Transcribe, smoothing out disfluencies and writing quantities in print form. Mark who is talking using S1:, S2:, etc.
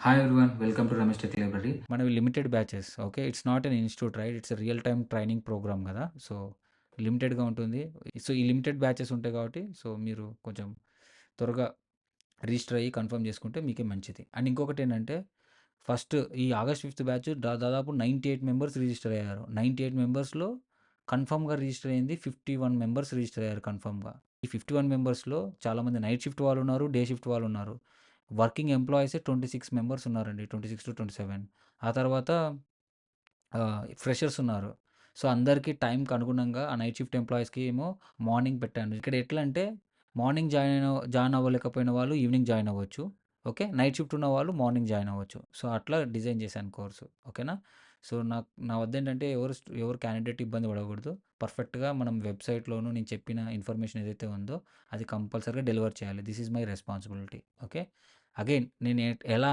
S1: Hi everyone, welcome to Ramesh Tech Library.
S2: మనవి limited batches. Okay. It's not an institute right. It's a real time training program గదా! So, లిమిటెడ్‌గా ఉంటుంది. So, ఈ limited batches ఉంటాయి కాబట్టి, so, మీరు కొంచెం త్వరగా రిజిస్టర్ అయ్యి కన్ఫర్మ్ చేసుకుంటే మీకే మంచిది. అండ్ ఇంకొకటేంటంటే, ఫస్ట్ ఈ ఆగస్ట్ 5థ్ బ్యాచ్ దాదాపు 98 మెంబర్స్ రిజిస్టర్ అయ్యారు. 98 మెంబర్స్‌లో కన్ఫర్మ్‌గా రిజిస్టర్ అయింది 51 మెంబర్స్ రిజిస్టర్ అయ్యారు కన్ఫర్మ్‌గా. ఈ 51 మెంబర్స్‌లో చాలామంది నైట్ షిఫ్ట్ వాళ్ళున్నారు, డే షిఫ్ట్ వాళ్ళున్నారు. వర్కింగ్ ఎంప్లాయీసే 26 మెంబర్స్ ఉన్నారండి. 26-27. ఆ తర్వాత ఫ్రెషర్స్ ఉన్నారు. సో, అందరికీ టైంకి అనుగుణంగా ఆ నైట్ షిఫ్ట్ ఎంప్లాయీస్‌కి ఏమో మార్నింగ్ పెట్టాను. ఇక్కడ ఎట్లా అంటే మార్నింగ్ జాయిన్ అవ్వలేకపోయిన వాళ్ళు ఈవినింగ్ జాయిన్ అవ్వచ్చు. ఓకే. నైట్ షిఫ్ట్ ఉన్న వాళ్ళు మార్నింగ్ జాయిన్ అవ్వచ్చు. సో, అట్లా డిజైన్ చేశాను కోర్సు. ఓకేనా. సో, నా వద్ద ఏంటంటే ఎవరు క్యాండిడేట్ ఇబ్బంది పడకూడదు. పర్ఫెక్ట్‌గా మనం వెబ్‌సైట్‌లోను నేను చెప్పిన ఇన్ఫర్మేషన్ ఏదైతే ఉందో అది కంపల్సరీగా డెలివర్ చేయాలి. This is my responsibility. Okay. Again నేను ఎలా